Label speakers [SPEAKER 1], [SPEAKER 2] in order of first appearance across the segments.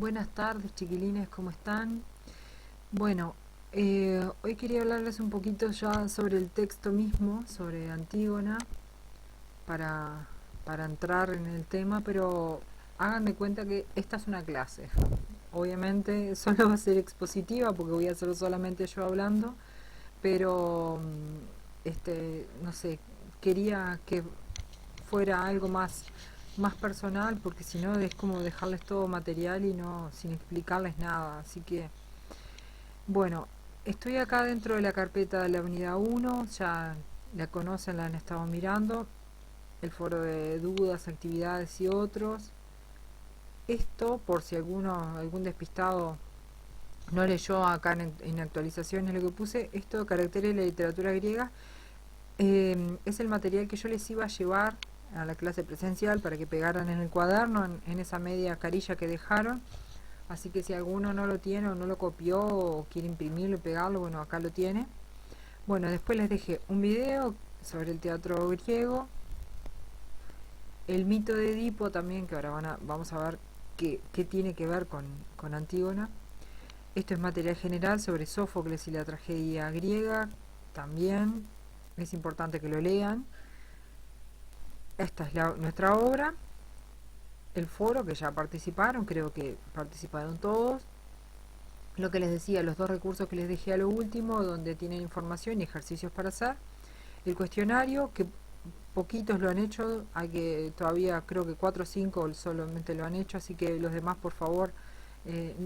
[SPEAKER 1] Buenas tardes, chiquilines, ¿cómo están? Bueno, hoy quería hablarles un poquito ya sobre el texto mismo, sobre Antígona, para, para entrar en el tema, pero hagan de cuenta que esta es una clase. Obviamente solo va a ser expositiva porque voy a ser solamente yo hablando, pero no sé, quería que fuera algo más personal, porque si no es como dejarles todo material y no sin explicarles nada. Así que, bueno, estoy acá dentro de la carpeta de la unidad 1, ya la conocen, la han estado mirando, el foro de dudas, actividades y otros. Esto, por si algún despistado no leyó acá en actualizaciones lo que puse, esto de caracteres de la literatura griega, es el material que yo les iba a llevar a la clase presencial para que pegaran en el cuaderno, en esa media carilla que dejaron. Así que si alguno no lo tiene o no lo copió o quiere imprimirlo y pegarlo, bueno, acá lo tiene. Bueno, después les dejé un video sobre el teatro griego, el mito de Edipo también, que ahora vamos a ver qué tiene que ver con Antígona. Esto es material general sobre Sófocles y la tragedia griega, también es importante que lo lean. Esta es nuestra obra, el foro que ya participaron, creo que participaron todos. Lo que les decía, los dos recursos que les dejé a lo último, donde tienen información y ejercicios para hacer. El cuestionario, que poquitos lo han hecho, hay que todavía creo que 4 o 5 solamente lo han hecho, así que los demás por favor,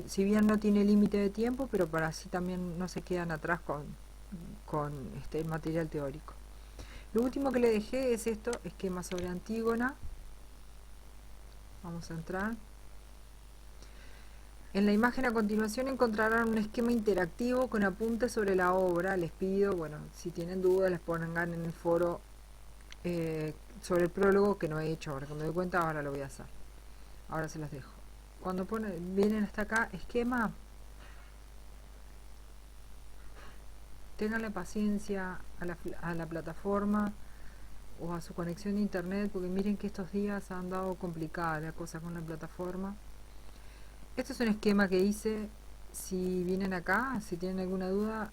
[SPEAKER 1] si bien no tiene límite de tiempo, pero para así también no se quedan atrás con el material teórico. Lo último que le dejé es esto, esquema sobre Antígona. Vamos a entrar. En la imagen a continuación encontrarán un esquema interactivo con apuntes sobre la obra. Les pido, bueno, si tienen dudas les pongan en el foro sobre el prólogo, que no he hecho ahora, que me doy cuenta, ahora lo voy a hacer. Ahora se las dejo. Cuando vienen hasta acá, esquema, ténganle paciencia a la plataforma o a su conexión de internet, porque miren que estos días han dado complicada la cosa con la plataforma. Este es un esquema que hice. Si vienen acá, si tienen alguna duda,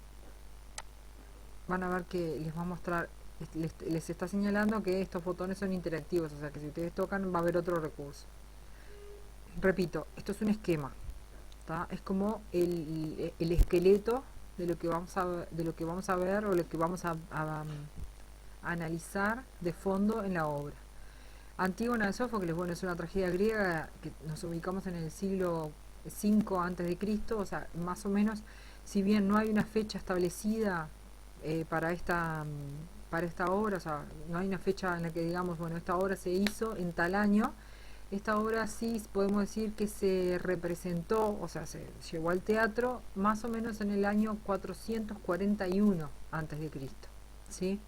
[SPEAKER 1] van a ver que les va a mostrar, les está señalando que estos botones son interactivos, o sea que si ustedes tocan va a haber otro recurso. Repito, esto es un esquema, ¿tá? Es como el esqueleto de lo que vamos a ver o lo que vamos a analizar de fondo en la obra. Antígona de Sófocles, bueno, es una tragedia griega que nos ubicamos en el siglo V antes de Cristo, o sea, más o menos, si bien no hay una fecha establecida para esta obra, o sea, no hay una fecha en la que digamos, bueno, esta obra se hizo en tal año. Esta obra sí podemos decir que se representó, o sea, se llevó al teatro más o menos en el año 441 antes de Cristo, ¿sí?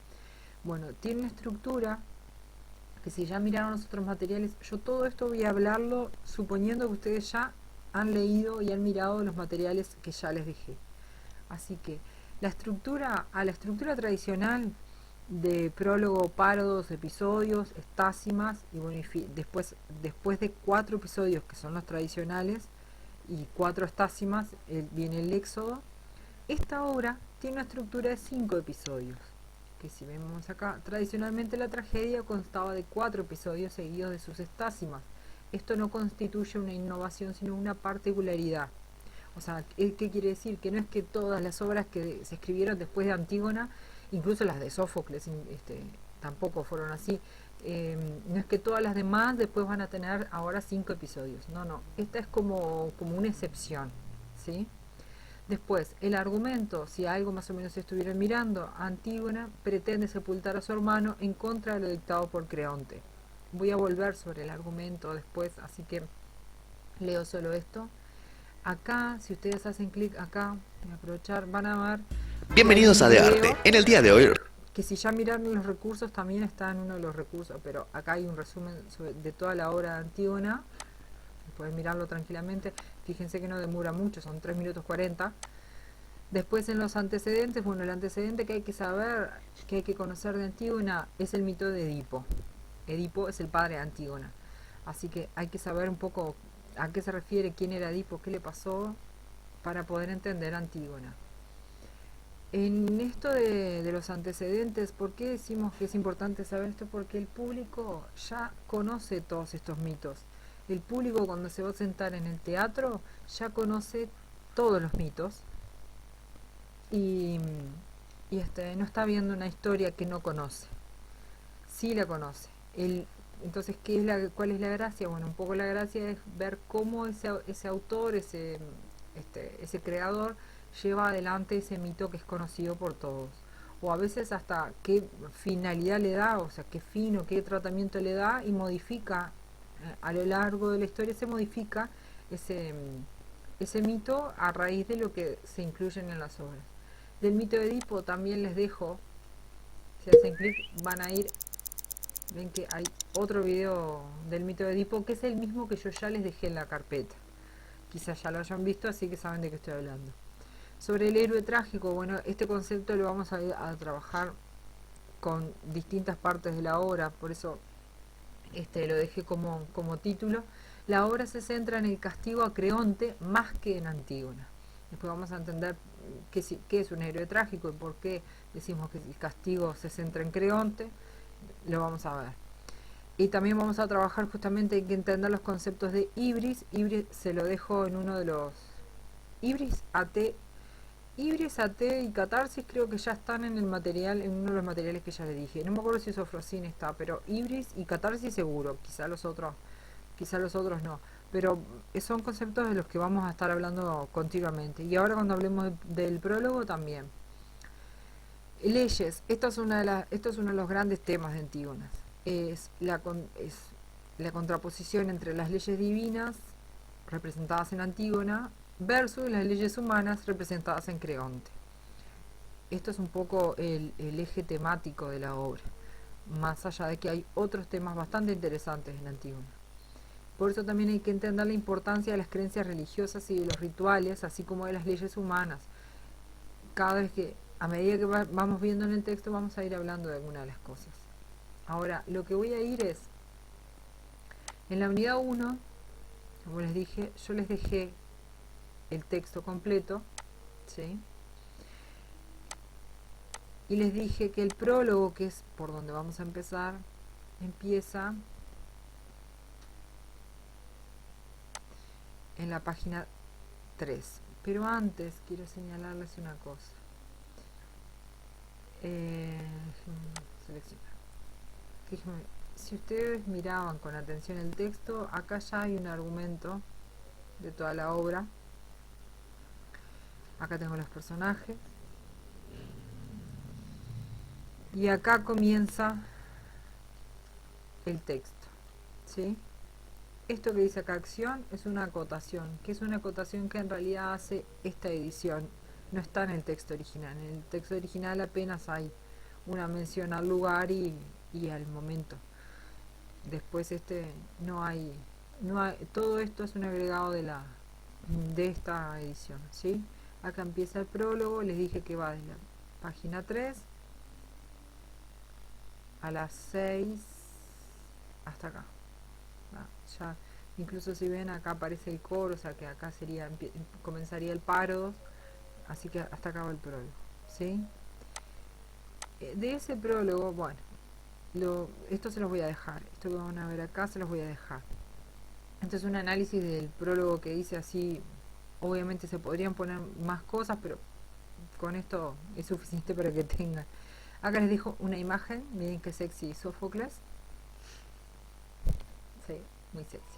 [SPEAKER 1] Bueno, tiene una estructura que si ya miraron los otros materiales, yo todo esto voy a hablarlo suponiendo que ustedes ya han leído y han mirado los materiales que ya les dejé. Así que a la estructura tradicional de prólogo, parodos, episodios, estásimas y bueno, después de 4 episodios que son los tradicionales y 4 estásimas, viene el éxodo. Esta obra tiene una estructura de 5 episodios, que si vemos acá, tradicionalmente la tragedia constaba de 4 episodios seguidos de sus estásimas. Esto no constituye una innovación, sino una particularidad. O sea, ¿qué quiere decir? Que no es que todas las obras que se escribieron después de Antígona, incluso las de Sófocles, tampoco fueron así. No es que todas las demás después van a tener ahora 5 episodios. No, no. Esta es como una excepción, ¿sí? Después, el argumento, si algo más o menos estuvieron mirando, Antígona pretende sepultar a su hermano en contra de lo dictado por Creonte. Voy a volver sobre el argumento después, así que leo solo esto. Acá, si ustedes hacen clic acá, voy a aprovechar, van a ver que hay
[SPEAKER 2] Bienvenidos
[SPEAKER 1] un
[SPEAKER 2] a De
[SPEAKER 1] video,
[SPEAKER 2] Arte. En el día de hoy,
[SPEAKER 1] que si ya miraron los recursos, también está en uno de los recursos, pero acá hay un resumen de toda la obra de Antígona, pueden mirarlo tranquilamente, fíjense que no demora mucho, son 3 minutos 40. Después en los antecedentes, bueno, el antecedente que hay que saber, que hay que conocer de Antígona, es el mito de Edipo. Edipo es el padre de Antígona. Así que hay que saber un poco a qué se refiere, quién era Edipo, qué le pasó, para poder entender Antígona. En esto de los antecedentes, ¿por qué decimos que es importante saber esto? Porque el público ya conoce todos estos mitos. El público cuando se va a sentar en el teatro ya conoce todos los mitos y, no está viendo una historia que no conoce. Sí la conoce. Entonces, ¿cuál es la gracia? Bueno, un poco la gracia es ver cómo ese autor, ese creador, lleva adelante ese mito que es conocido por todos. O a veces hasta qué finalidad le da, o sea, qué fin o qué tratamiento le da y modifica, a lo largo de la historia se modifica ese, ese mito a raíz de lo que se incluyen en las obras. Del mito de Edipo también les dejo, si hacen clic van a ir, ven que hay otro video del mito de Edipo que es el mismo que yo ya les dejé en la carpeta. Quizás ya lo hayan visto, así que saben de qué estoy hablando. Sobre el héroe trágico, bueno, este concepto lo vamos a trabajar con distintas partes de la obra, por eso lo dejé como título. La obra se centra en el castigo a Creonte más que en Antígona. Después vamos a entender qué es un héroe trágico y por qué decimos que el castigo se centra en Creonte. Lo vamos a ver. Y también vamos a trabajar justamente en que entender los conceptos de ibris. Ibris se lo dejo en uno de los... Ibris, AT y catarsis creo que ya están en el material, en uno de los materiales que ya le dije. No me acuerdo si Sofrosine está, pero ibris y catarsis seguro. Quizá los otros no. Pero son conceptos de los que vamos a estar hablando continuamente. Y ahora cuando hablemos del prólogo también. Leyes. Esto es uno de los grandes temas de Antígonas. Es la contraposición entre las leyes divinas representadas en Antígona versus las leyes humanas representadas en Creonte. Esto es un poco el eje temático de la obra, más allá de que hay otros temas bastante interesantes en Antígona. Por eso también hay que entender la importancia de las creencias religiosas y de los rituales, así como de las leyes humanas. Cada vez que, a medida que vamos viendo en el texto, vamos a ir hablando de alguna de las cosas. Ahora, lo que voy a ir es, en la unidad 1, como les dije, yo les dejé el texto completo, ¿sí? Y les dije que el prólogo, que es por donde vamos a empezar, empieza en la página 3. Pero antes quiero señalarles una cosa. Seleccionar. Fíjense, si ustedes miraban con atención el texto, acá ya hay un argumento de toda la obra. Acá tengo los personajes. Y acá comienza el texto, ¿sí? Esto que dice acá acción es una acotación, que es una acotación que en realidad hace esta edición. No está en el texto original. En el texto original apenas hay una mención al lugar y al momento. Después no hay, todo esto es un agregado de esta edición, ¿sí? Acá empieza el prólogo, les dije que va desde la página 3 a las 6 hasta acá. Ya, incluso si ven acá aparece el coro, o sea que acá comenzaría el paro, así que hasta acá va el prólogo, ¿sí? De ese prólogo, bueno, esto se los voy a dejar, esto que van a ver acá se los voy a dejar. Entonces un análisis del prólogo que dice así, obviamente se podrían poner más cosas, pero con esto es suficiente para que tengan. Acá les dejo una imagen, miren qué sexy Sófocles. Sí, muy sexy.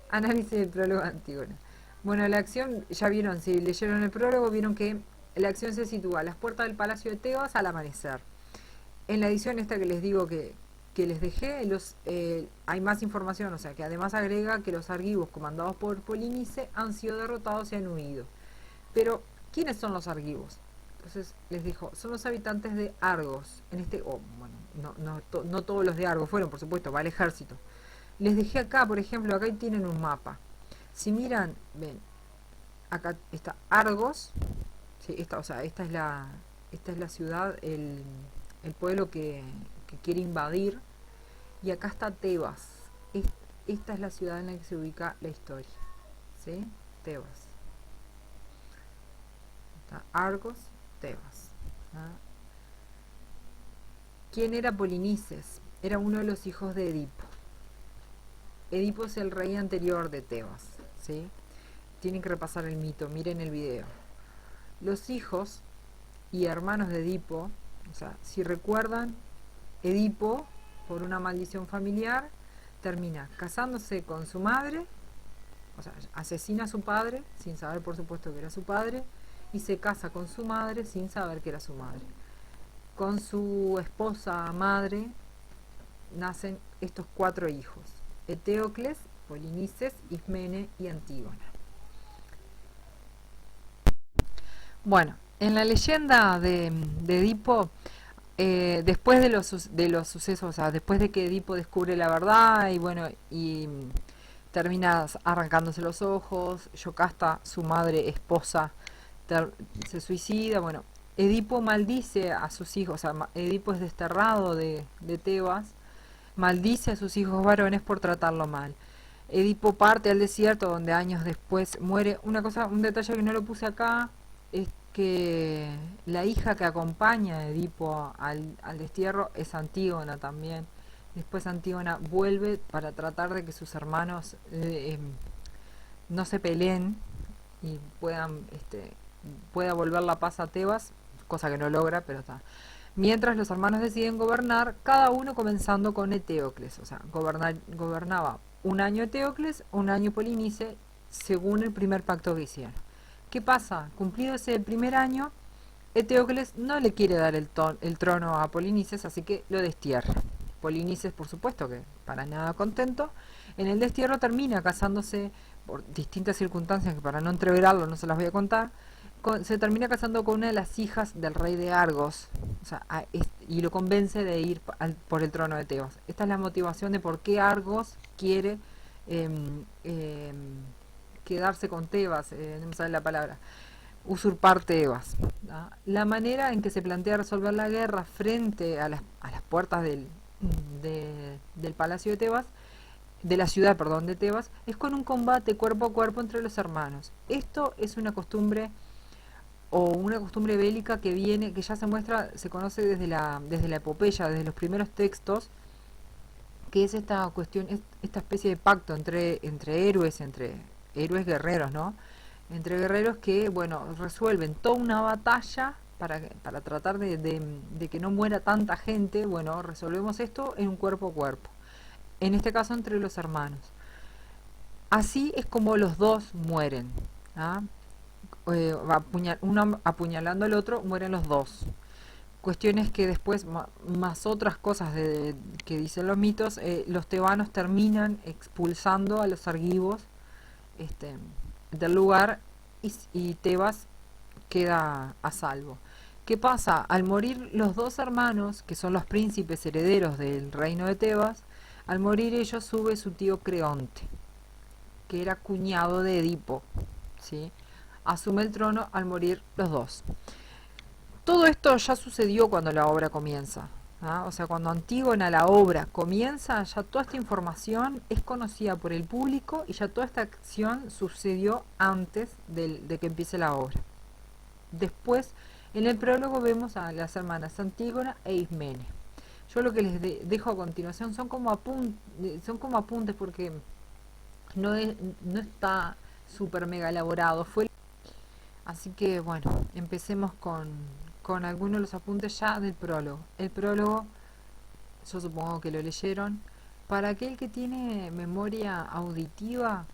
[SPEAKER 1] Análisis del prólogo de Antígona. Bueno, la acción, ya vieron, si leyeron el prólogo, vieron que la acción se sitúa a las puertas del palacio de Tebas al amanecer. En la edición esta que les digo que les dejé, hay más información, o sea que además agrega que los argivos comandados por Polinice han sido derrotados y han huido. Pero, ¿quiénes son los argivos? Entonces les dijo, son los habitantes de Argos. No todos los de Argos fueron, por supuesto, va el ejército. Les dejé acá, por ejemplo, acá tienen un mapa. Si miran, ven, acá está Argos, ¿sí? esta es la ciudad, el pueblo que quiere invadir, y acá está Tebas. Esta es la ciudad en la que se ubica la historia. ¿sí? Tebas. Está Argos, Tebas. ¿Ah? ¿Quién era Polinices? Era uno de los hijos de Edipo. Edipo es el rey anterior de Tebas, ¿sí? Tienen que repasar el mito, miren el video. Los hijos y hermanos de Edipo, o sea, si recuerdan, Edipo, por una maldición familiar, termina casándose con su madre, o sea, asesina a su padre, sin saber por supuesto que era su padre, y se casa con su madre sin saber que era su madre. Con su esposa madre nacen estos 4 hijos: Eteocles, Polinices, Ismene y Antígona. Bueno, en la leyenda de Edipo, después de los sucesos, o sea, después de que Edipo descubre la verdad y bueno, y termina arrancándose los ojos, Yocasta, su madre, esposa, se suicida, bueno, Edipo maldice a sus hijos, o sea, Edipo es desterrado de Tebas, maldice a sus hijos varones por tratarlo mal. Edipo parte al desierto donde años después muere. Un detalle que no lo puse acá es que la hija que acompaña a Edipo al destierro es Antígona también. Después Antígona vuelve para tratar de que sus hermanos no se peleen y pueda volver la paz a Tebas, cosa que no logra, pero está. Mientras los hermanos deciden gobernar, cada uno comenzando con Eteocles, o sea, gobernaba un año Eteocles, un año Polinice, según el primer pacto que hicieron. ¿Qué pasa? Cumplido ese primer año, Eteocles no le quiere dar el trono a Polinices, así que lo destierra. Polinices, por supuesto que para nada contento, en el destierro termina casándose por distintas circunstancias que para no entreverarlo no se las voy a contar, se termina casando con una de las hijas del rey de Argos, o sea, y lo convence de ir por el trono de Tebas. Esta es la motivación de por qué Argos quiere eh, quedarse con Tebas, no me sale la palabra, usurpar Tebas. ¿No? La manera en que se plantea resolver la guerra frente a las puertas del palacio de Tebas, de la ciudad, perdón, de Tebas, es con un combate cuerpo a cuerpo entre los hermanos. Esto es una costumbre bélica que ya se muestra, se conoce desde la epopeya, desde los primeros textos, que es esta cuestión, esta especie de pacto entre héroes guerreros, ¿no? Entre guerreros que, bueno, resuelven toda una batalla para tratar de que no muera tanta gente. Bueno, resolvemos esto en un cuerpo a cuerpo. En este caso entre los hermanos. Así es como los dos mueren. ¿Ah? Uno apuñalando al otro, mueren los dos. Cuestiones que después, más otras cosas que dicen los mitos, los tebanos terminan expulsando a los argivos del lugar y Tebas queda a salvo. ¿Qué pasa? Al morir los dos hermanos, que son los príncipes herederos del reino de Tebas, al morir ellos sube su tío Creonte, que era cuñado de Edipo, ¿sí? Asume el trono al morir los dos. Todo esto ya sucedió cuando la obra comienza. ¿Ah? O sea, cuando Antígona la obra comienza, ya toda esta información es conocida por el público y ya toda esta acción sucedió antes de que empiece la obra. Después, en el prólogo vemos a las hermanas Antígona e Ismene. Yo lo que les dejo a continuación son como apuntes porque no está súper mega elaborado. Así que bueno, empecemos con algunos de los apuntes ya del prólogo. El prólogo, yo supongo que lo leyeron. Para aquel que tiene memoria auditiva,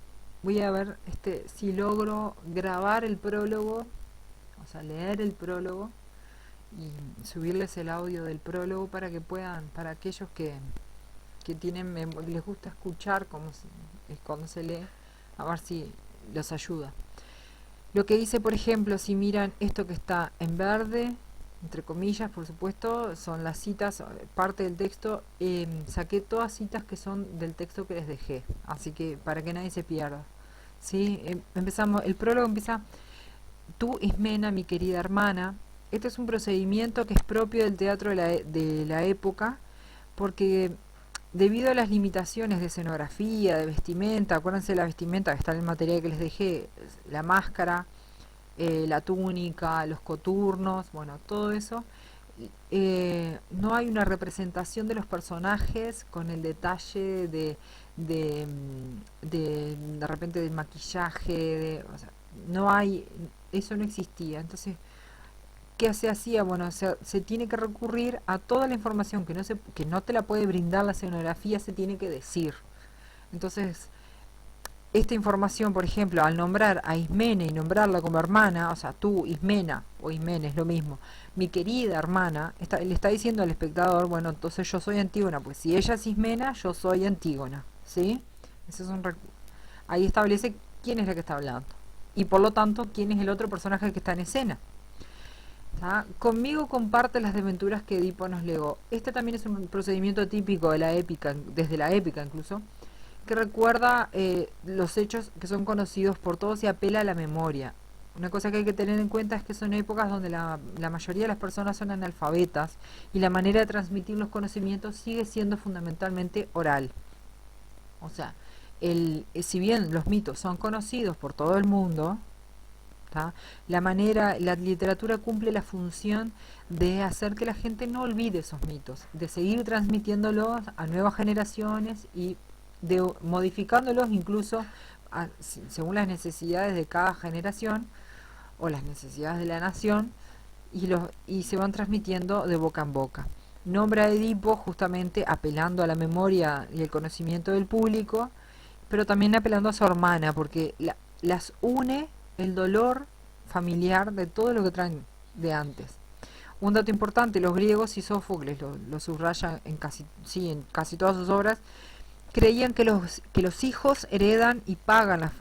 [SPEAKER 1] voy a ver si logro grabar el prólogo, o sea, leer el prólogo y subirles el audio del prólogo para que puedan, para aquellos que les gusta escuchar cuando se lee, a ver si los ayuda. Lo que dice, por ejemplo, si miran esto que está en verde, entre comillas, por supuesto, son las citas, parte del texto. Saqué todas citas que son del texto que les dejé, así que para que nadie se pierda. ¿Sí? Empezamos, el prólogo empieza: tú, Ismena, mi querida hermana. Este es un procedimiento que es propio del teatro de la época, porque debido a las limitaciones de escenografía, de vestimenta, acuérdense de la vestimenta que está en el material que les dejé, la máscara, la túnica, los coturnos, bueno, todo eso. No hay una representación de los personajes con el detalle de repente del maquillaje, o sea, no hay, eso no existía. Entonces, ¿qué se hacía? Bueno, se tiene que recurrir a toda la información que no te la puede brindar la escenografía, se tiene que decir. Entonces, esta información, por ejemplo, al nombrar a Ismene y nombrarla como hermana, o sea, tú, Ismena, o Ismene, es lo mismo, mi querida hermana, le está diciendo al espectador, bueno, entonces yo soy Antígona, pues si ella es Ismena, yo soy Antígona, ¿sí? Ese es ahí establece quién es la que está hablando. Y por lo tanto, quién es el otro personaje que está en escena. Conmigo comparte las desventuras que Edipo nos legó. Este también es un procedimiento típico de la épica, desde la épica incluso, que recuerda los hechos que son conocidos por todos y apela a la memoria. Una cosa que hay que tener en cuenta es que son épocas donde la mayoría de las personas son analfabetas y la manera de transmitir los conocimientos sigue siendo fundamentalmente oral. O sea, si bien los mitos son conocidos por todo el mundo, ¿tá? La literatura cumple la función de hacer que la gente no olvide esos mitos, de seguir transmitiéndolos a nuevas generaciones y de modificándolos incluso según las necesidades de cada generación o las necesidades de la nación y se van transmitiendo de boca en boca. Nombra a Edipo justamente apelando a la memoria y el conocimiento del público, pero también apelando a su hermana, porque las une el dolor familiar de todo lo que traen de antes. Un dato importante, los griegos y Sófocles lo subraya en casi todas sus obras, creían que los hijos heredan y pagan las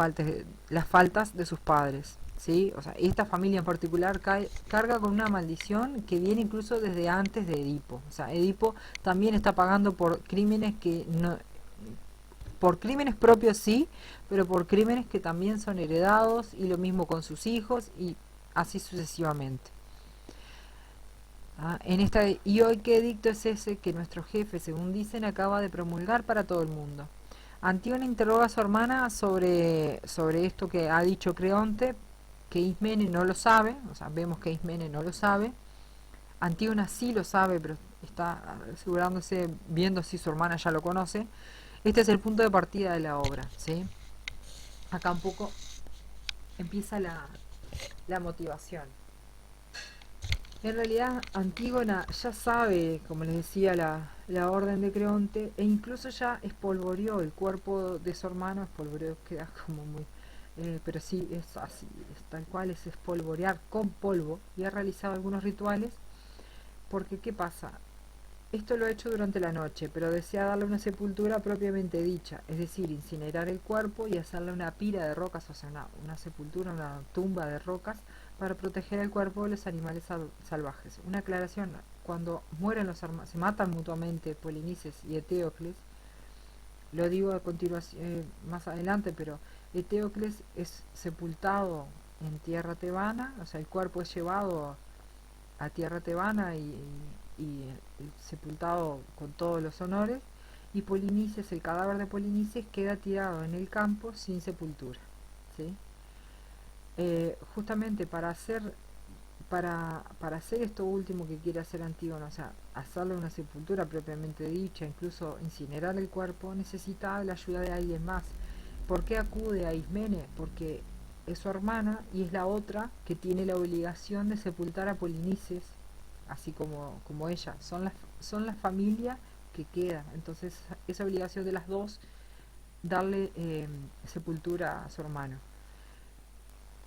[SPEAKER 1] faltas de sus padres. ¿Sí? O sea, esta familia en particular carga con una maldición que viene incluso desde antes de Edipo. O sea, Edipo también está pagando por crímenes que no, por crímenes propios sí, pero por crímenes que también son heredados y lo mismo con sus hijos y así sucesivamente. Y hoy qué edicto es ese que nuestro jefe, según dicen, acaba de promulgar para todo el mundo. Antígona interroga a su hermana sobre esto que ha dicho Creonte, que Ismene no lo sabe, o sea, vemos que Ismene no lo sabe. Antígona sí lo sabe, pero está asegurándose, viendo si su hermana ya lo conoce. Este es el punto de partida de la obra, ¿sí? Acá un poco empieza la motivación. En realidad, Antígona ya sabe, como les decía, la orden de Creonte, e incluso ya espolvoreó el cuerpo de su hermano. Espolvoreó queda como muy... pero sí, es así, es tal cual, es espolvorear con polvo, y ha realizado algunos rituales, porque ¿qué pasa? Esto lo ha hecho durante la noche, pero desea darle una sepultura propiamente dicha, es decir, incinerar el cuerpo y hacerle una pira de rocas, o sea, una sepultura, una tumba de rocas, para proteger el cuerpo de los animales salvajes. Una aclaración, cuando mueren los hermanos, se matan mutuamente Polinices y Eteocles, lo digo a continuación, más adelante, pero Eteocles es sepultado en tierra tebana, o sea, el cuerpo es llevado a tierra tebana y sepultado con todos los honores, y Polinices, el cadáver de Polinices, queda tirado en el campo sin sepultura, ¿sí? Justamente para hacer esto último que quiere hacer Antígona, o sea, hacerle una sepultura propiamente dicha, incluso incinerar el cuerpo, necesita la ayuda de alguien más. ¿Por qué acude a Ismene? Porque es su hermana y es la otra que tiene la obligación de sepultar a Polinices, así como ella. Son la familia que queda. Entonces, esa obligación de las dos, darle sepultura a su hermano.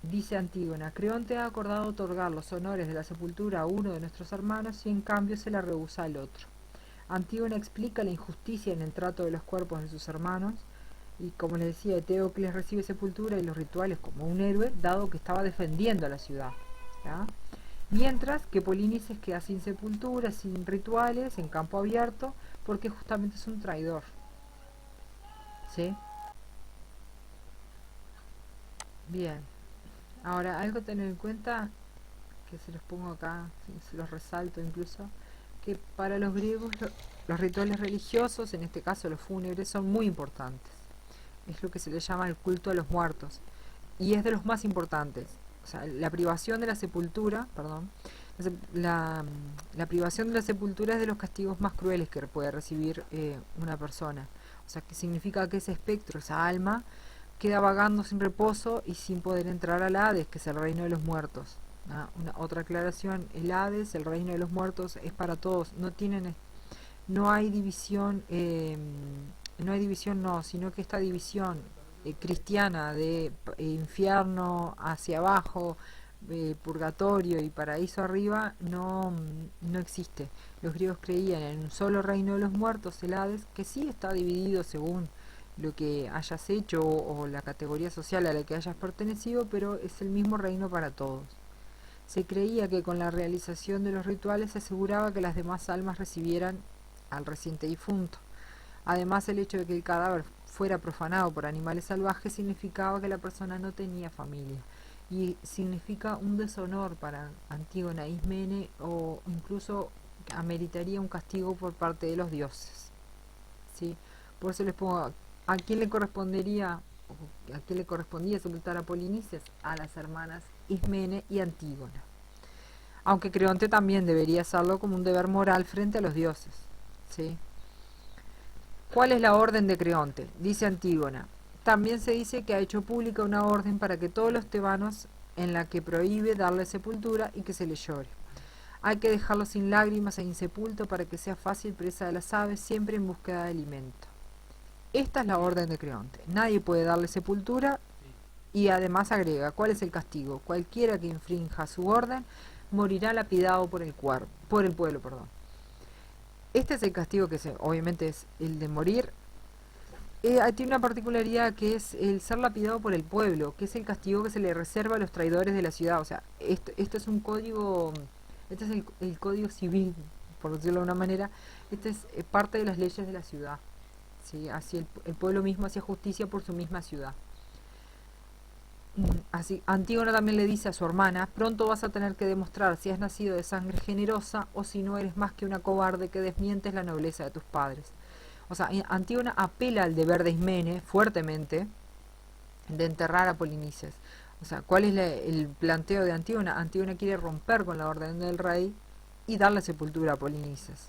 [SPEAKER 1] Dice Antígona, Creonte ha acordado otorgar los honores de la sepultura a uno de nuestros hermanos y en cambio se la rehúsa al otro. Antígona explica la injusticia en el trato de los cuerpos de sus hermanos y, como les decía, Eteocles recibe sepultura y los rituales como un héroe, dado que estaba defendiendo a la ciudad, ¿ya? Mientras que Polinices queda sin sepultura, sin rituales, en campo abierto, porque justamente es un traidor, ¿sí? Bien, ahora algo a tener en cuenta, que se los pongo acá, se los resalto incluso, que para los griegos los rituales religiosos, en este caso los fúnebres, son muy importantes. Es lo que se le llama el culto a los muertos y es de los más importantes. O sea, la privación de la sepultura, perdón, la privación de la sepultura es de los castigos más crueles que puede recibir una persona. O sea, que significa que ese espectro, esa alma, queda vagando sin reposo y sin poder entrar al Hades, que es el reino de los muertos. Otra aclaración, el Hades, el reino de los muertos, es para todos. No hay división, sino que esta división cristiana de infierno hacia abajo, purgatorio y paraíso arriba, no existe. Los griegos creían en un solo reino de los muertos, el Hades, que sí está dividido según lo que hayas hecho o la categoría social a la que hayas pertenecido, pero es el mismo reino para todos. Se creía que con la realización de los rituales se aseguraba que las demás almas recibieran al reciente difunto. Además, el hecho de que el cadáver fuera profanado por animales salvajes significaba que la persona no tenía familia y significa un deshonor para Antígona e Ismene, o incluso ameritaría un castigo por parte de los dioses. ¿Sí? Por eso les pongo, ¿a quién le correspondía sepultar a Polinices? A las hermanas Ismene y Antígona. Aunque Creonte también debería hacerlo como un deber moral frente a los dioses. ¿Sí? ¿Cuál es la orden de Creonte? Dice Antígona. También se dice que ha hecho pública una orden para que todos los tebanos, en la que prohíbe darle sepultura y que se le llore. Hay que dejarlo sin lágrimas e insepulto para que sea fácil presa de las aves, siempre en búsqueda de alimento. Esta es la orden de Creonte. Nadie puede darle sepultura y además agrega, ¿cuál es el castigo? Cualquiera que infrinja su orden morirá lapidado por el pueblo. Este es el castigo que obviamente es el de morir. Tiene una particularidad que es el ser lapidado por el pueblo, que es el castigo que se le reserva a los traidores de la ciudad. O sea, esto es un código, este es el código civil, por decirlo de una manera. Este es parte de las leyes de la ciudad. ¿Sí? Así el pueblo mismo hacía justicia por su misma ciudad. Así, Antígona también le dice a su hermana, pronto vas a tener que demostrar si has nacido de sangre generosa o si no eres más que una cobarde que desmientes la nobleza de tus padres. O sea, Antígona apela al deber de Ismene fuertemente de enterrar a Polinices. O sea, ¿cuál es el planteo de Antígona? Antígona quiere romper con la orden del rey y darle sepultura a Polinices.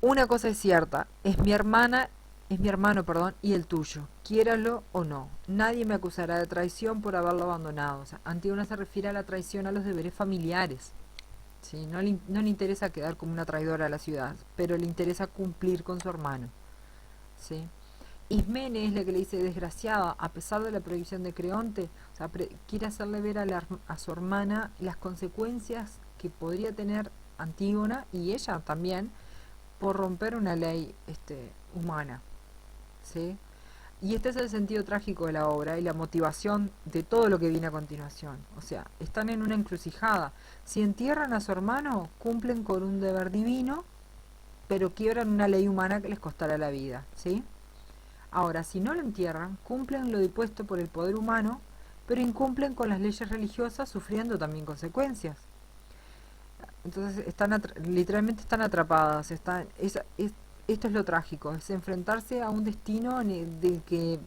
[SPEAKER 1] Una cosa es cierta, es mi hermano, y el tuyo, quiéralo o no. Nadie me acusará de traición por haberlo abandonado. O sea, Antígona se refiere a la traición a los deberes familiares. ¿Sí? No le interesa quedar como una traidora a la ciudad, pero le interesa cumplir con su hermano. ¿Sí? Ismene es la que le dice, desgraciada, a pesar de la prohibición de Creonte, o sea, quiere hacerle ver a su hermana las consecuencias que podría tener Antígona y ella también por romper una ley humana. ¿Sí? Y este es el sentido trágico de la obra y la motivación de todo lo que viene a continuación. O sea, están en una encrucijada. Si entierran a su hermano, cumplen con un deber divino, pero quiebran una ley humana que les costará la vida. ¿Sí? Ahora, si no lo entierran, cumplen lo dispuesto por el poder humano, pero incumplen con las leyes religiosas, sufriendo también consecuencias. Entonces, literalmente están atrapadas. Esto es lo trágico, es enfrentarse a un destino del que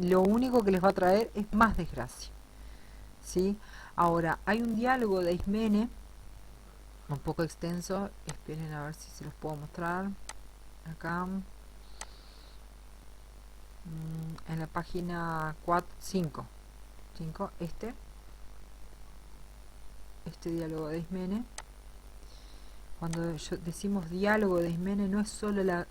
[SPEAKER 1] lo único que les va a traer es más desgracia. ¿Sí? Ahora, hay un diálogo de Ismene, un poco extenso, esperen a ver si se los puedo mostrar. Acá, en la página 5, este diálogo de Ismene. Cuando decimos diálogo de Ismene no es solo la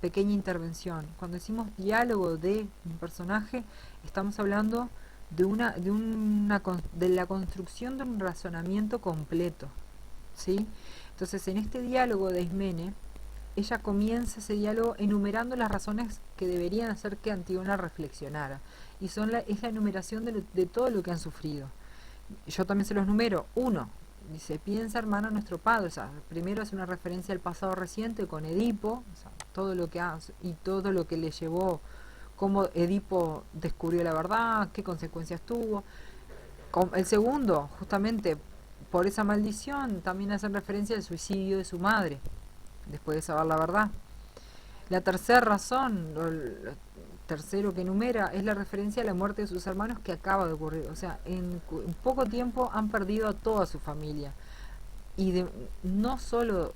[SPEAKER 1] pequeña intervención. Cuando decimos diálogo de un personaje, estamos hablando de la construcción de un razonamiento completo. ¿Sí? Entonces, en este diálogo de Ismene, ella comienza ese diálogo enumerando las razones que deberían hacer que Antígona reflexionara. Y es la enumeración de todo lo que han sufrido. Yo también se los numero. 1. Dice, piensa hermano nuestro padre. O sea, primero es una referencia al pasado reciente con Edipo, o sea, todo lo que le llevó, cómo Edipo descubrió la verdad, qué consecuencias tuvo. El segundo, justamente, por esa maldición también hacen referencia al suicidio de su madre, después de saber la verdad. La tercera razón, lo tercero que enumera, es la referencia a la muerte de sus hermanos que acaba de ocurrir. O sea, en poco tiempo han perdido a toda su familia. Y no solo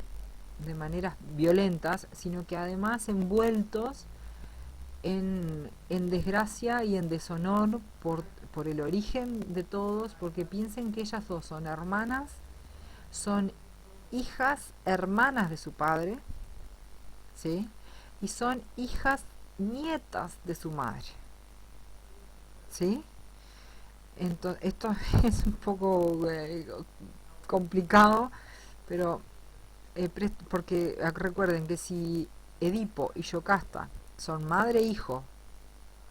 [SPEAKER 1] de maneras violentas, sino que además envueltos en desgracia y en deshonor por el origen de todos, porque piensen que ellas dos son hermanas, son hijas hermanas de su padre, ¿sí? Y son hijas nietas de su madre, ¿sí? Entonces, esto es un poco complicado, pero porque recuerden que si Edipo y Yocasta son madre e hijo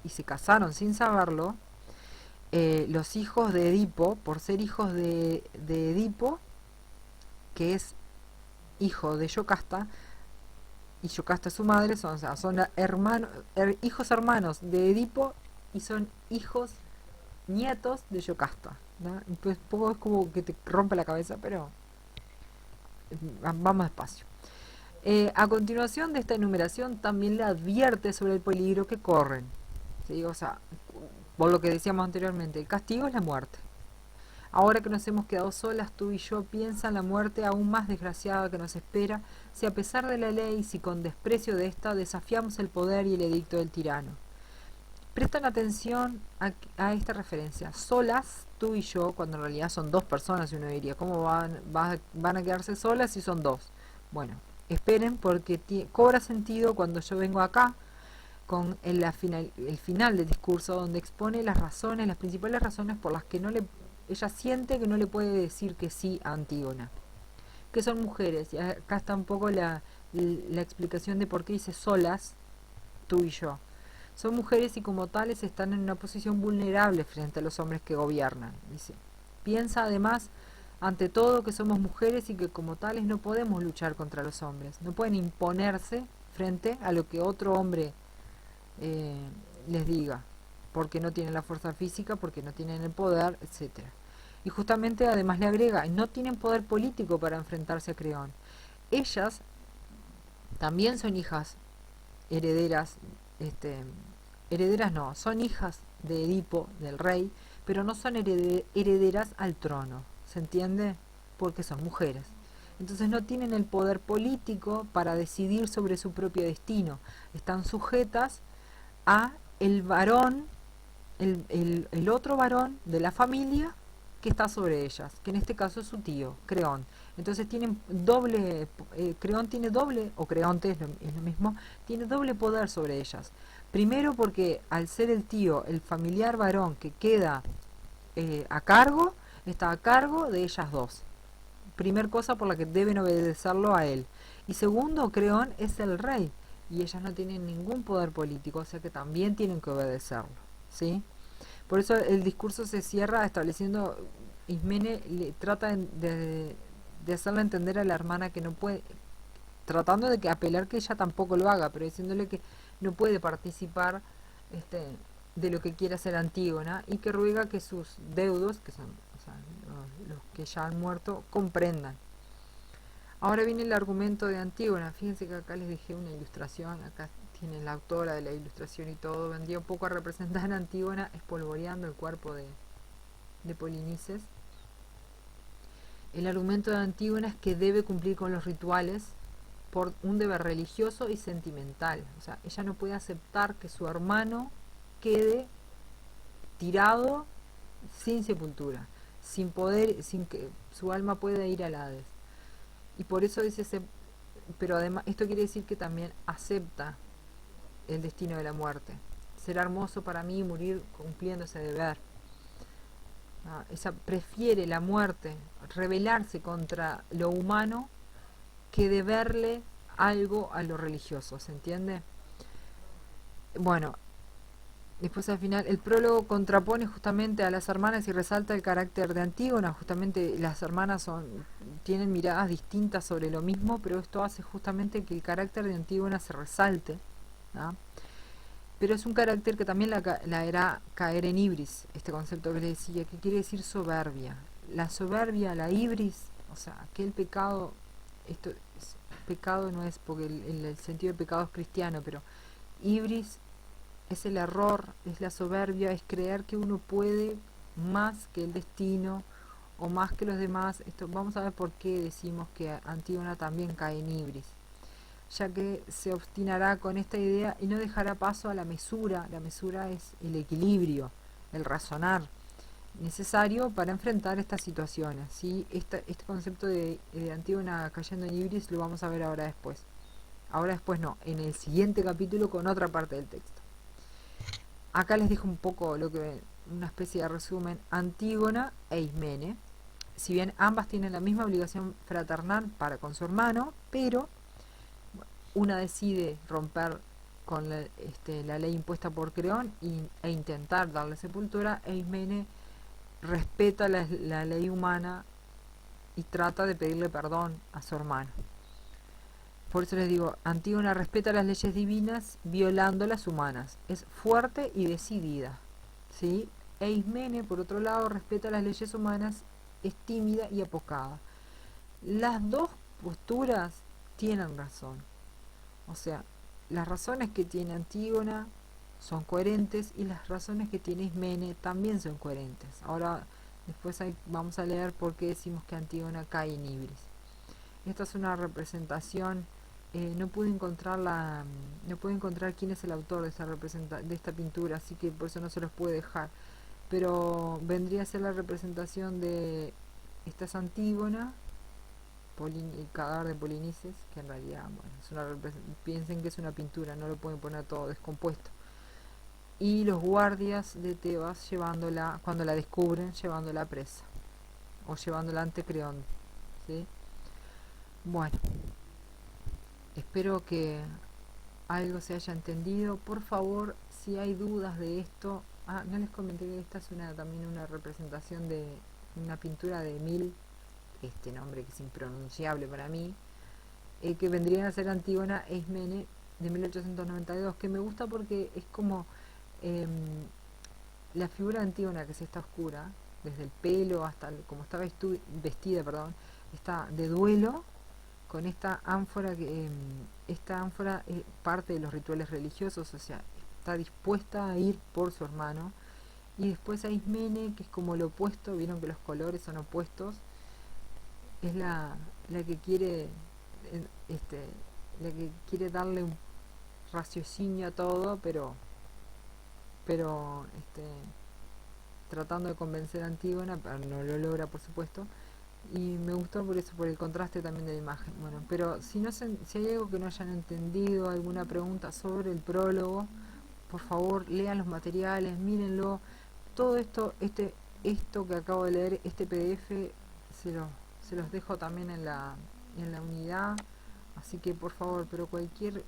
[SPEAKER 1] y se casaron sin saberlo, los hijos de Edipo, por ser hijos de Edipo, que es hijo de Yocasta, y Yocasta es su madre, son, o sea, son hijos hermanos de Edipo y son hijos nietos de Yocasta, ¿no? Entonces poco es como que te rompe la cabeza, pero vamos despacio. A continuación de esta enumeración también le advierte sobre el peligro que corren, ¿sí? O sea, por lo que decíamos anteriormente, el castigo es la muerte. Ahora que nos hemos quedado solas, tú y yo, piensa en la muerte aún más desgraciada que nos espera, si a pesar de la ley, si con desprecio de esta, desafiamos el poder y el edicto del tirano. Prestan atención a esta referencia. Solas, tú y yo, cuando en realidad son dos personas, y uno diría, ¿cómo van a quedarse solas si son dos? Bueno, esperen porque cobra sentido cuando yo vengo acá con el final del discurso, donde expone las razones, las principales razones por las que ella siente que no le puede decir que sí a Antígona, que son mujeres. Y acá está un poco la explicación de por qué dice solas, tú y yo. Son mujeres y como tales están en una posición vulnerable frente a los hombres que gobiernan. Dice, piensa además, ante todo, que somos mujeres y que como tales no podemos luchar contra los hombres. No pueden imponerse frente a lo que otro hombre les diga, porque no tienen la fuerza física, porque no tienen el poder, etcétera. Y justamente además le agrega, no tienen poder político para enfrentarse a Creón. Ellas también son hijas herederas, herederas no, son hijas de Edipo, del rey, pero no son herederas al trono, ¿se entiende? Porque son mujeres. Entonces no tienen el poder político para decidir sobre su propio destino. Están sujetas a el varón, el otro varón de la familia que está sobre ellas, que en este caso es su tío, Creón. Entonces tienen doble, Creón tiene doble, o Creonte es lo mismo, tiene doble poder sobre ellas. Primero porque al ser el tío, el familiar varón que queda a cargo, está a cargo de ellas dos. Primer cosa por la que deben obedecerlo a él. Y segundo, Creón es el rey, y ellas no tienen ningún poder político, o sea que también tienen que obedecerlo, ¿sí? Por eso el discurso se cierra estableciendo, Ismene trata de hacerle entender a la hermana que no puede, tratando de que apelar que ella tampoco lo haga, pero diciéndole que no puede participar de lo que quiere hacer Antígona, y que ruega que sus deudos, que son, o sea, los que ya han muerto, comprendan. Ahora viene el argumento de Antígona. Fíjense que acá les dejé una ilustración, acá tienen la autora de la ilustración y todo. Vendría un poco a representar a Antígona espolvoreando el cuerpo de Polinices. El argumento de Antígona es que debe cumplir con los rituales por un deber religioso y sentimental. O sea, ella no puede aceptar que su hermano quede tirado sin sepultura, sin poder, sin que su alma pueda ir al Hades. Y por eso dice, pero además esto quiere decir que también acepta el destino de la muerte. Será hermoso para mí morir cumpliendo ese deber. Ella prefiere la muerte, rebelarse contra lo humano, que deberle algo a lo religioso, ¿se entiende? Bueno, después al final el prólogo contrapone justamente a las hermanas y resalta el carácter de Antígona. Justamente las hermanas tienen miradas distintas sobre lo mismo, pero esto hace justamente que el carácter de Antígona se resalte, ¿no? Pero es un carácter que también la hará caer en ibris, este concepto que les decía, que quiere decir soberbia. la soberbia, la ibris, o sea, aquel pecado, pecado no es porque el sentido de pecado es cristiano, pero ibris es el error, es la soberbia, es creer que uno puede más que el destino o más que los demás. Esto, vamos a ver por qué decimos que Antígona también cae en ibris, ya que se obstinará con esta idea y no dejará paso a la mesura. La mesura es el equilibrio, el razonar necesario para enfrentar estas situaciones, ¿sí? Este concepto de Antígona cayendo en ibris lo vamos a ver ahora después. Ahora después no, en el siguiente capítulo con otra parte del texto. Acá les dejo un poco una especie de resumen. Antígona e Ismene, si bien ambas tienen la misma obligación fraternal para con su hermano, pero una decide romper con la ley impuesta por Creón e intentar darle sepultura, e Ismene respeta la ley humana y trata de pedirle perdón a su hermano. Por eso les digo, Antígona respeta las leyes divinas violando las humanas. Es fuerte y decidida, ¿sí? E Ismene, por otro lado, respeta las leyes humanas, es tímida y apocada. Las dos posturas tienen razón. O sea, las razones que tiene Antígona son coherentes y las razones que tiene Ismene también son coherentes. Ahora, después vamos a leer por qué decimos que Antígona cae en ibris. Esta es una representación. No pude encontrar quién es el autor de esta pintura, así que por eso no se los puedo dejar. Pero vendría a ser la representación de esta es Antígona, el cadáver de Polinices, que en realidad, bueno, piensen que es una pintura, no lo pueden poner todo descompuesto. Y los guardias de Tebas llevándola, cuando la descubren, llevándola presa o llevándola ante Creón, ¿sí? Bueno, espero que algo se haya entendido. Por favor, si hay dudas de esto, no les comenté que esta es también una representación de una pintura de Emile, este nombre que es impronunciable para mí, que vendrían a ser Antígona e Ismene de 1892, que me gusta porque es como la figura de Antígona, que es esta oscura, desde el pelo hasta como está vestida, está de duelo con esta ánfora, esta ánfora es parte de los rituales religiosos, o sea, está dispuesta a ir por su hermano. Y después a Ismene, que es como lo opuesto, vieron que los colores son opuestos, es la que quiere la que quiere darle un raciocinio a todo, pero tratando de convencer a Antígona, pero no lo logra, por supuesto. Y me gustó por eso, por el contraste también de la imagen. Bueno, pero si hay algo que no hayan entendido, alguna pregunta sobre el prólogo, por favor lean los materiales, mírenlo. Todo esto que acabo de leer, este PDF se los dejo también en la unidad, así que por favor, pero cualquier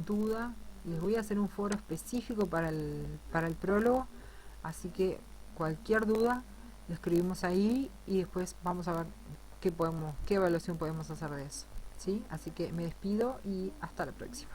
[SPEAKER 1] duda, les voy a hacer un foro específico para el prólogo, así que cualquier duda lo escribimos ahí y después vamos a ver qué evaluación podemos hacer de eso, ¿sí? Así que me despido y hasta la próxima.